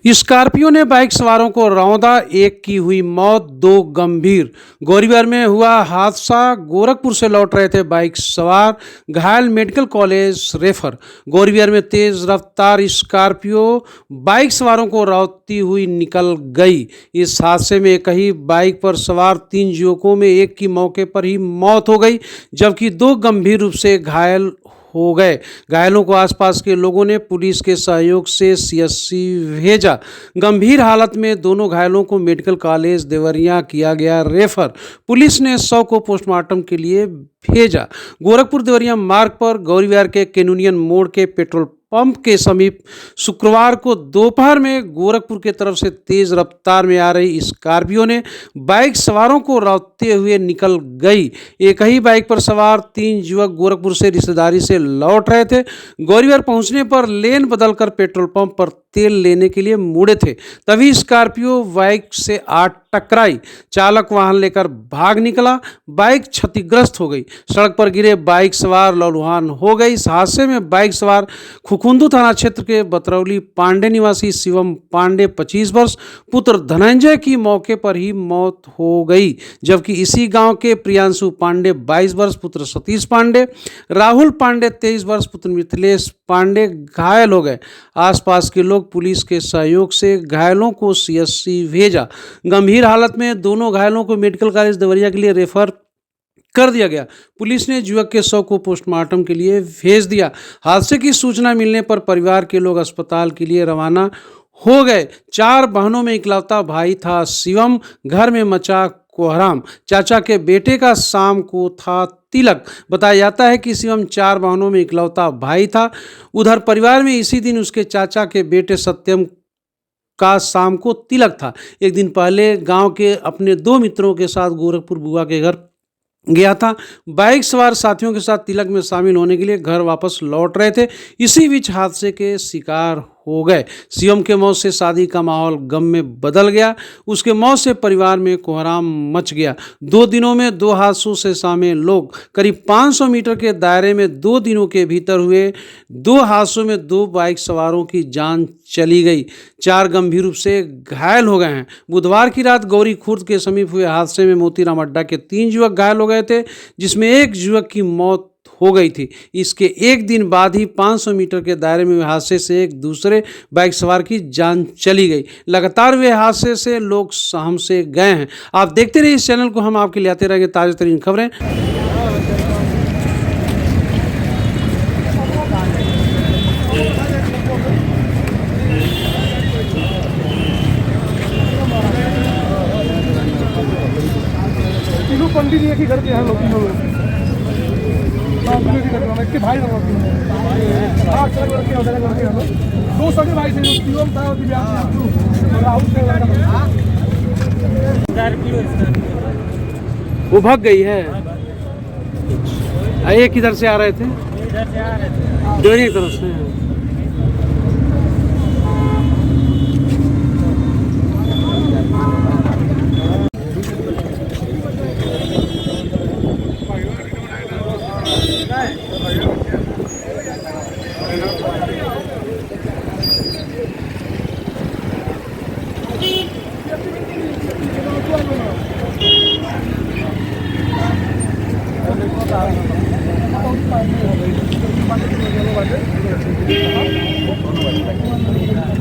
Scorpio ने bike सवारों को रौंदा, एक की हुई मौत, दो गंभीर। गौरीबिहार में हुआ हादसा। गोरखपुर से लौट रहे थे बाइक सवार, घायल मेडिकल कॉलेज रेफर। गौरीबिहार में तेज रफ्तार स्कॉर्पियो बाइक सवारों को रौंदती हुई निकल गई। इस हादसे में एक ही बाइक पर सवार 3 युवकों में एक की मौके पर ही मौत हो गई, जबकि 2 गंभीर रूप से घायल हो गए। घायलों को आसपास के लोगों ने पुलिस के सहयोग से सीएचसी भेजा। गंभीर हालत में दोनों घायलों को मेडिकल कॉलेज देवरिया किया गया रेफर। पुलिस ने शव को पोस्टमार्टम के लिए भेजा। गोरखपुर देवरिया मार्ग पर गौरीबिहार के कैनोनियन मोड़ के पेट्रोल पंप के समीप शुक्रवार को दोपहर में गोरखपुर की तरफ से तेज रफ्तार में आ रही स्कॉर्पियो ने बाइक सवारों को रौंदते हुए निकल गई। एक ही बाइक पर सवार 3 युवक गोरखपुर से रिश्तेदारी से लौट रहे थे। गौरीबिहार पहुंचने पर लेन बदलकर पेट्रोल पंप पर तेल लेने के लिए मुड़े थे, तभी स्कॉर्पियो बाइक से आ टकराई। चालक वाहन लेकर भाग निकला। बाइक क्षतिग्रस्त हो गई। सड़क पर गिरे बाइक सवार लहूलुहान हो गई। इस हादसे में बाइक सवार खुकुंदू थाना क्षेत्र के बतरौली पांडे निवासी शिवम पांडे 25 वर्ष पुत्र धनंजय की मौके पर ही मौत हो गई, जबकि इसी गांव के प्रियांशु पांडे 22 वर्ष पुत्र सतीश पांडे, राहुल पांडे 23 वर्ष पुत्र मिथिलेश पांडे घायल हो गए। आसपास के लोग पुलिस के सहयोग से घायलों को सीएचसी भेजा। गंभीर हालत में दोनों घायलों को मेडिकल कॉलेज देवरिया के लिए रेफर कर दिया गया। पुलिस ने युवक के शव को पोस्टमार्टम के लिए भेज दिया। हादसे की सूचना मिलने पर परिवार के लोग अस्पताल के लिए रवाना हो गए। 4 बहनों में इकलौता भाई था शिवम। घर में मचा कोहराम। चाचा के बेटे का शाम को था तिलक। बताया जाता है कि शिवम 4 बहनों में इकलौता भाई था। उधर परिवार में इसी दिन उसके चाचा के बेटे सत्यम का शाम को तिलक था। एक दिन पहले गांव के अपने 2 मित्रों के साथ गोरखपुर बुआ के घर गया था। बाइक सवार साथियों के साथ तिलक में शामिल होने के लिए घर वापस लौट रहे थे। इसी बीच हादसे के शिकार हो गए। शिवम के मौत से शादी का माहौल गम में बदल गया। उसके मौत से परिवार में कोहराम मच गया। 2 दिनों में 2 हादसों से शामिल लोग करीब 500 मीटर के दायरे में 2 दिनों के भीतर हुए 2 हादसों में 2 बाइक सवारों की जान चली गई। 4 गंभीर रूप से घायल हो गए हैं। बुधवार की रात गौरी खुर्द के समीप हुए हादसे में मोतीराम अड्डा के 3 युवक घायल हो गए थे, जिसमें एक युवक की मौत हो गई थी। इसके एक दिन बाद ही 500 मीटर के दायरे में हुए हादसे से एक दूसरे बाइक सवार की जान चली गई। लगातार हुए हादसे से लोग सहम से गए हैं। आप देखते रहिए इस चैनल को, हम आपके लिए आते रहेंगे ताज़ा तरीन खबरें। पंडित जी के घर के हैं लोग, तीनों लोग के भाई लोग, 8 लड़के हैं लोग। 2 सगे भाई थे, शिवम था और राहुल था। वो भाग गई है। एक किधर से आ रहे थे? देवरिया की तरफ से। Thank you.